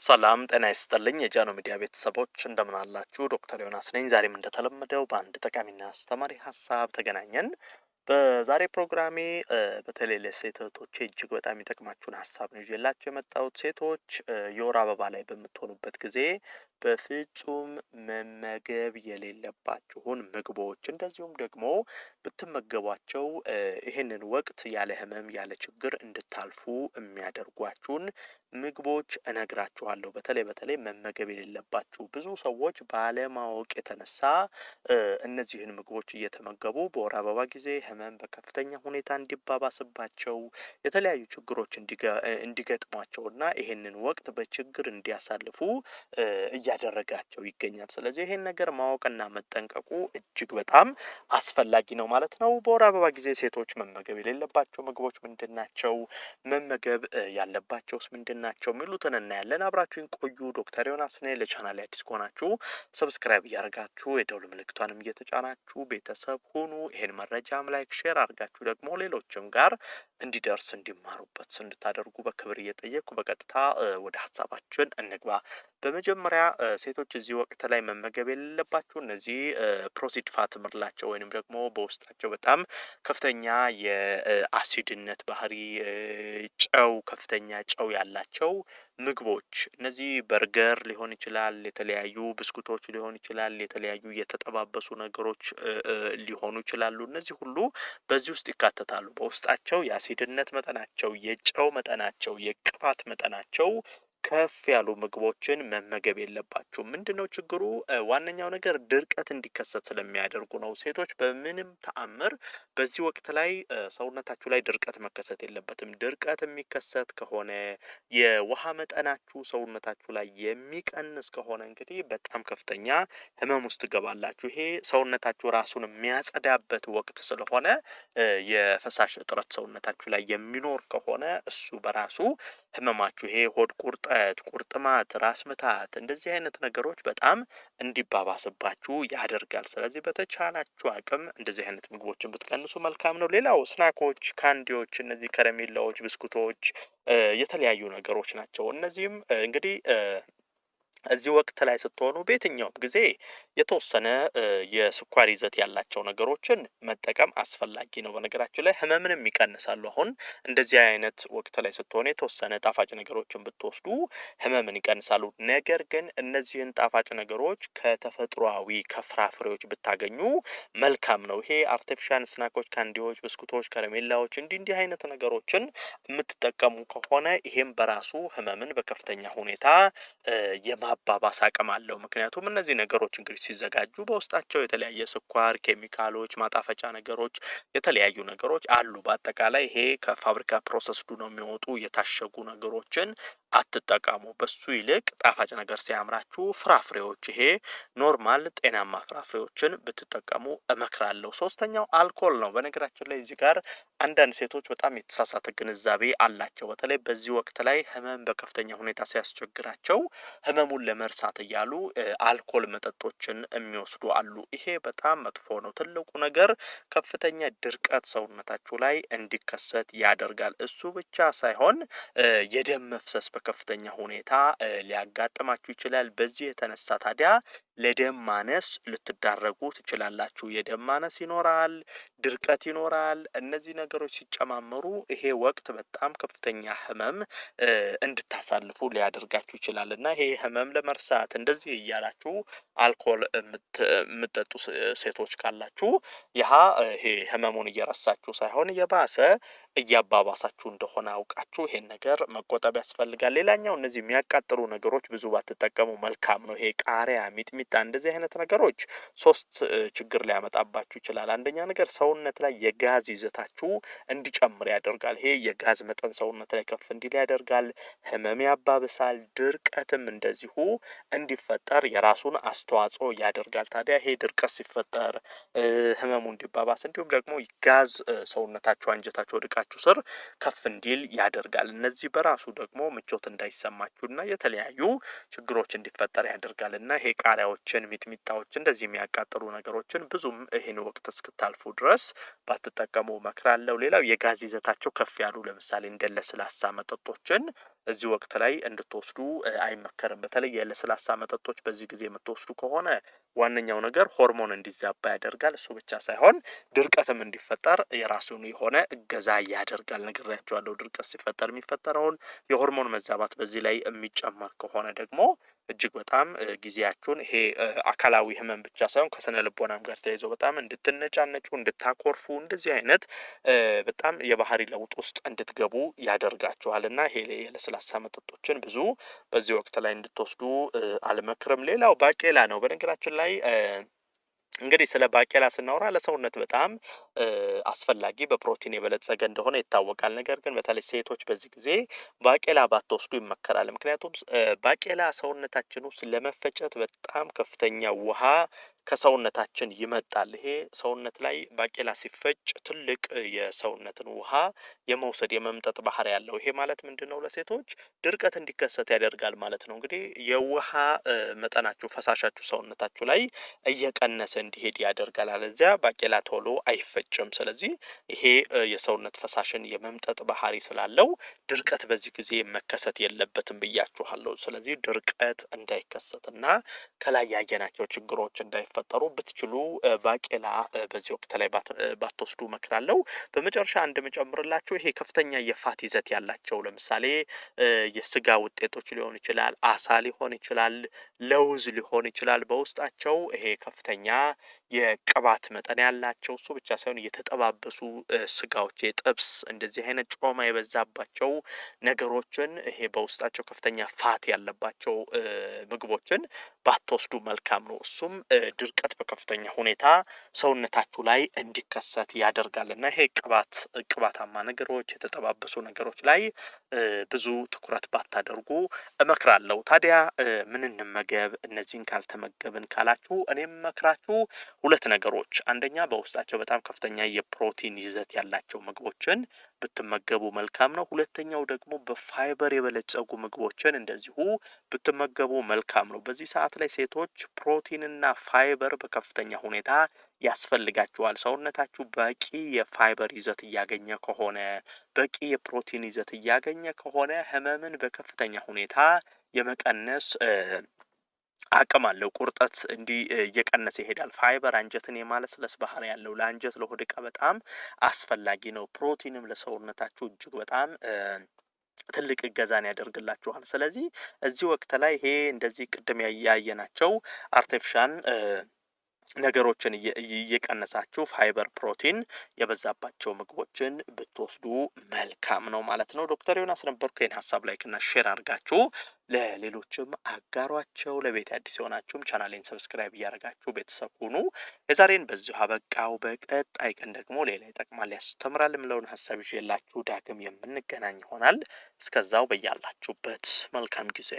ሰላም ጤና ይስጥልኝ የጃኖ ሚዲያ ቤተሰቦች እንደምን አላችሁ? ዶክተር ዮናስ ነኝ። ዛሬም እንደተለመደው በአንድ ጠቃሚና አስተማሪ ሀሳብ ተገናኘን። በዛሬ ፕሮግራሜ በተለይ ለሴት እህቶቼ እጅግ በጣም የሚጠቅማችሁን ሀሳብ ነው ይዤላችሁ የመጣሁት። ሴቶች የወር አበባ ላይ በምትሆኑበት ጊዜ በፍጹም መመገብ የሌለባችሁን ምግቦች እንደዚሁም ደግሞ ብትመገቧቸው ይህንን ወቅት ያለ ህመም ያለ ችግር እንድታልፉ የሚያደርጓችሁን ምግቦች እነግራችኋለሁ። በተለይ መመገብ የሌለባችሁ ብዙ ሰዎች ባለማወቅ የተነሳ እነዚህን ምግቦች እየተመገቡ በወር አበባ ጊዜ ህመም በከፍተኛ ሁኔታ እንዲባባስባቸው የተለያዩ ችግሮች እንዲገጥሟቸውና ይሄንን ወቅት በችግር እንዲያሳልፉ እያደረጋቸው ይገኛል። ስለዚህ ይሄን ነገር ማወቅና መጠንቀቁ እጅግ በጣም አስፈላጊ ነው ማለት ነው። በወር አበባ ጊዜ ሴቶች መመገብ የሌለባቸው ምግቦች ምንድን ናቸው? መመገብ ያለባቸውስ ምንድን ናቸው? የሚሉትን እናያለን። አብራችሁን ቆዩ። ዶክተር ዮናስ ነኝ። ለቻናሌ አዲስ ከሆናችሁ ሰብስክራይብ እያደረጋችሁ የደውል ምልክቷንም እየተጫናችሁ ቤተሰብ ሁኑ። ይሄን መረጃም ላይክ ሼር አድርጋችሁ ደግሞ ሌሎችም ጋር እንዲደርስ እንዲማሩበት እንድታደርጉ በክብር እየጠየቅኩ በቀጥታ ወደ ሀሳባችን እንግባ። በመጀመሪያ ሴቶች እዚህ ወቅት ላይ መመገብ የሌለባቸው እነዚህ ፕሮሲድ ፋት ምርላቸው ወይንም ደግሞ በውስጣቸው በጣም ከፍተኛ የአሲድነት ባህሪ ከፍተኛ ጨው ያላቸው ምግቦች እነዚህ በርገር ሊሆን ይችላል፣ የተለያዩ ብስኩቶች ሊሆን ይችላል፣ የተለያዩ የተጠባበሱ ነገሮች ሊሆኑ ይችላሉ። እነዚህ ሁሉ በዚህ ውስጥ ይካተታሉ። በውስጣቸው የአሲድነት መጠናቸው፣ የጨው መጠናቸው፣ የቅባት መጠናቸው ከፍ ያሉ ምግቦችን መመገብ የለባችሁም። ምንድነው ችግሩ? ዋነኛው ነገር ድርቀት እንዲከሰት ስለሚያደርጉ ነው። ሴቶች በምንም ተአምር በዚህ ወቅት ላይ ሰውነታችሁ ላይ ድርቀት መከሰት የለበትም። ድርቀት የሚከሰት ከሆነ የውሃ መጠናችሁ ሰውነታችሁ ላይ የሚቀንስ ከሆነ እንግዲህ በጣም ከፍተኛ ህመም ውስጥ ትገባላችሁ። ይሄ ሰውነታችሁ ራሱን የሚያጸዳበት ወቅት ስለሆነ የፈሳሽ እጥረት ሰውነታችሁ ላይ የሚኖር ከሆነ እሱ በራሱ ህመማችሁ ይሄ ሆድ ቁርጠት፣ ቁርጥማት፣ ራስ ምታት እንደዚህ አይነት ነገሮች በጣም እንዲባባስባችሁ ያደርጋል። ስለዚህ በተቻላችሁ አቅም እንደዚህ አይነት ምግቦችን ብትቀንሱ መልካም ነው። ሌላው ስናኮች፣ ካንዲዎች፣ እነዚህ ከረሜላዎች፣ ብስኩቶች የተለያዩ ነገሮች ናቸው። እነዚህም እንግዲህ እዚህ ወቅት ላይ ስትሆኑ በየትኛውም ጊዜ የተወሰነ የስኳር ይዘት ያላቸው ነገሮችን መጠቀም አስፈላጊ ነው። በነገራችን ላይ ህመምንም ይቀንሳሉ። አሁን እንደዚህ አይነት ወቅት ላይ ስትሆኑ የተወሰነ ጣፋጭ ነገሮችን ብትወስዱ ህመምን ይቀንሳሉ። ነገር ግን እነዚህን ጣፋጭ ነገሮች ከተፈጥሯዊ ከፍራፍሬዎች ብታገኙ መልካም ነው። ይሄ አርቲፊሻል ስናኮች፣ ካንዲዎች፣ ብስኩቶች፣ ከረሜላዎች እንዲህ አይነት ነገሮችን የምትጠቀሙ ከሆነ ይሄም በራሱ ህመምን በከፍተኛ ሁኔታ የማባባስ አቅም አለው። ምክንያቱም እነዚህ ነገሮች እንግዲህ ሲዘጋጁ በውስጣቸው የተለያየ ስኳር፣ ኬሚካሎች፣ ማጣፈጫ ነገሮች፣ የተለያዩ ነገሮች አሉ። በአጠቃላይ ይሄ ከፋብሪካ ፕሮሰስዱ ነው የሚወጡ የታሸጉ ነገሮችን አትጠቀሙ። በሱ ይልቅ ጣፋጭ ነገር ሲያምራችሁ ፍራፍሬዎች፣ ይሄ ኖርማል ጤናማ ፍራፍሬዎችን ብትጠቀሙ እመክራለሁ። ሶስተኛው አልኮል ነው። በነገራችን ላይ እዚህ ጋር አንዳንድ ሴቶች በጣም የተሳሳተ ግንዛቤ አላቸው። በተለይ በዚህ ወቅት ላይ ህመም በከፍተኛ ሁኔታ ሲያስቸግራቸው ህመሙን ለመርሳት እያሉ አልኮል መጠጦችን የሚወስዱ አሉ። ይሄ በጣም መጥፎ ነው። ትልቁ ነገር ከፍተኛ ድርቀት ሰውነታችሁ ላይ እንዲከሰት ያደርጋል። እሱ ብቻ ሳይሆን የደም መፍሰስ በከፍተኛ ሁኔታ ሊያጋጥማችሁ ይችላል። በዚህ የተነሳ ታዲያ ለደም ማነስ ልትዳረጉ ትችላላችሁ። የደም ማነስ ይኖራል፣ ድርቀት ይኖራል። እነዚህ ነገሮች ሲጨማመሩ ይሄ ወቅት በጣም ከፍተኛ ህመም እንድታሳልፉ ሊያደርጋችሁ ይችላል እና ይሄ ህመም ለመርሳት እንደዚህ እያላችሁ አልኮል የምትጠጡ ሴቶች ካላችሁ ይሄ ህመሙን እየረሳችሁ ሳይሆን የባሰ እያባባሳችሁ እንደሆነ አውቃችሁ ይሄን ነገር መቆጠብ ያስፈልጋል። ሌላኛው እነዚህ የሚያቃጥሉ ነገሮች ብዙ ባትጠቀሙ መልካም ነው። ይሄ ቃሪያ፣ ሚጥሚጣ እንደዚህ አይነት ነገሮች ሶስት ችግር ሊያመጣባችሁ ይችላል። አንደኛ ነገር ሰውነት ላይ የጋዝ ይዘታችሁ እንዲጨምር ያደርጋል። ይሄ የጋዝ መጠን ሰውነት ላይ ከፍ እንዲል ያደርጋል። ህመም ያባብሳል። ድርቀትም እንደዚሁ እንዲፈጠር የራሱን አስተዋጽኦ ያደርጋል። ታዲያ ይሄ ድርቀት ሲፈጠር ህመሙ እንዲባባስ እንዲሁም ደግሞ ጋዝ ሰውነታችሁ አንጀታችሁ ወድቃችሁ ስር ከፍ እንዲል ያደርጋል። እነዚህ በራሱ ደግሞ ምቾት እንዳይሰማችሁና የተለያዩ ችግሮች እንዲፈጠር ያደርጋል እና ይሄ ቃሪያዎችን፣ ሚጥሚጣዎች እንደዚህ የሚያቃጥሉ ነገሮችን ብዙም ይሄን ወቅት እስክታልፉ ድረስ ባትጠቀሙ እመክራለሁ። ሌላው የጋዝ ይዘታቸው ከፍ ያሉ ለምሳሌ እንደ ለስላሳ መጠጦችን እዚህ ወቅት ላይ እንድትወስዱ አይመከርም። በተለይ የለስላሳ መጠጦች በዚህ ጊዜ የምትወስዱ ከሆነ ዋነኛው ነገር ሆርሞን እንዲዛባ ያደርጋል። እሱ ብቻ ሳይሆን ድርቀትም እንዲፈጠር የራሱን የሆነ እገዛ ያደርጋል። ነግሬያቸዋለሁ። ድርቀት ሲፈጠር የሚፈጠረውን የሆርሞን መዛባት በዚህ ላይ የሚጨመር ከሆነ ደግሞ እጅግ በጣም ጊዜያችሁን ይሄ አካላዊ ህመም ብቻ ሳይሆን ከስነ ልቦናም ጋር ተያይዞ በጣም እንድትነጫነጩ፣ እንድታኮርፉ እንደዚህ አይነት በጣም የባህሪ ለውጥ ውስጥ እንድትገቡ ያደርጋችኋል እና ይሄ የለስላሳ መጠጦችን ብዙ በዚህ ወቅት ላይ እንድትወስዱ አልመክርም። ሌላው ባቄላ ነው። በነገራችን ላይ እንግዲህ ስለ ባቄላ ስናወራ ለሰውነት በጣም አስፈላጊ በፕሮቲን የበለጸገ እንደሆነ ይታወቃል። ነገር ግን በተለይ ሴቶች በዚህ ጊዜ ባቄላ ባትወስዱ ይመከራል። ምክንያቱም ባቄላ ሰውነታችን ውስጥ ለመፈጨት በጣም ከፍተኛ ውሃ ከሰውነታችን ይመጣል። ይሄ ሰውነት ላይ ባቄላ ሲፈጭ ትልቅ የሰውነትን ውሃ የመውሰድ የመምጠጥ ባህሪ ያለው። ይሄ ማለት ምንድነው? ለሴቶች ድርቀት እንዲከሰት ያደርጋል ማለት ነው። እንግዲህ የውሃ መጠናችሁ ፈሳሻችሁ ሰውነታችሁ ላይ እየቀነሰ እንዲሄድ ያደርጋል። አለዚያ ባቄላ ቶሎ አይፈጭም። ስለዚህ ይሄ የሰውነት ፈሳሽን የመምጠጥ ባህሪ ስላለው ድርቀት በዚህ ጊዜ መከሰት የለበትም ብያችኋለሁ። ስለዚህ ድርቀት እንዳይከሰትና ከላይ ያየናቸው ችግሮች እንዳይፈጠሩ ብትችሉ ባቄላ በዚህ ወቅት ላይ ባትወስዱ እመክራለሁ። በመጨረሻ እንደምጨምርላችሁ ይሄ ከፍተኛ የፋት ይዘት ያላቸው ለምሳሌ የስጋ ውጤቶች ሊሆን ይችላል፣ አሳ ሊሆን ይችላል፣ ለውዝ ሊሆን ይችላል። በውስጣቸው ይሄ ከፍተኛ የቅባት መጠን ያላቸው እሱ ብቻ ሳይሆን የተጠባበሱ ስጋዎች፣ የጥብስ እንደዚህ አይነት ጮማ የበዛባቸው ነገሮችን ይሄ በውስጣቸው ከፍተኛ ፋት ያለባቸው ምግቦችን ባትወስዱ መልካም ነው። እሱም ድርቀት በከፍተኛ ሁኔታ ሰውነታችሁ ላይ እንዲከሰት ያደርጋል እና ይሄ ቅባታማ ነገሮች፣ የተጠባበሱ ነገሮች ላይ ብዙ ትኩረት ባታደርጉ እመክራለሁ። ታዲያ ምን እንመገብ እነዚህን ካልተመገብን ካላችሁ እኔም እመክራችሁ ሁለት ነገሮች፣ አንደኛ በውስጣቸው በጣም ከፍተኛ የፕሮቲን ይዘት ያላቸው ምግቦችን ብትመገቡ መልካም ነው። ሁለተኛው ደግሞ በፋይበር የበለጸጉ ምግቦችን እንደዚሁ ብትመገቡ መልካም ነው። በዚህ ሰዓት ላይ ሴቶች ፕሮቲንና ፋይበር በከፍተኛ ሁኔታ ያስፈልጋቸዋል። ሰውነታችሁ በቂ የፋይበር ይዘት እያገኘ ከሆነ፣ በቂ የፕሮቲን ይዘት እያገኘ ከሆነ ህመምን በከፍተኛ ሁኔታ የመቀነስ አቅም አለው። ቁርጠት እንዲህ እየቀነሰ ይሄዳል። ፋይበር አንጀትን የማለስለስ ባህሪ ያለው ለአንጀት ለሆድ ዕቃ በጣም አስፈላጊ ነው። ፕሮቲንም ለሰውነታችሁ እጅግ በጣም ትልቅ እገዛን ያደርግላችኋል። ስለዚህ እዚህ ወቅት ላይ ይሄ እንደዚህ ቅድም ያየናቸው አርቲፊሻል ነገሮችን እየቀነሳችሁ ፋይበር ፕሮቲን የበዛባቸው ምግቦችን ብትወስዱ መልካም ነው ማለት ነው። ዶክተር ዮናስ ነበርኩ። ይህን ሀሳብ ላይክና ሼር አድርጋችሁ ለሌሎችም አጋሯቸው። ለቤት አዲስ የሆናችሁም ቻናሌን ሰብስክራይብ እያደረጋችሁ ቤተሰብ ሁኑ። የዛሬን በዚሁ አበቃው። በቀጣይ ቀን ደግሞ ሌላ ይጠቅማል ያስተምራል የምለውን ሀሳብ ይዤላችሁ ዳግም የምንገናኝ ይሆናል። እስከዛው በያላችሁበት መልካም ጊዜ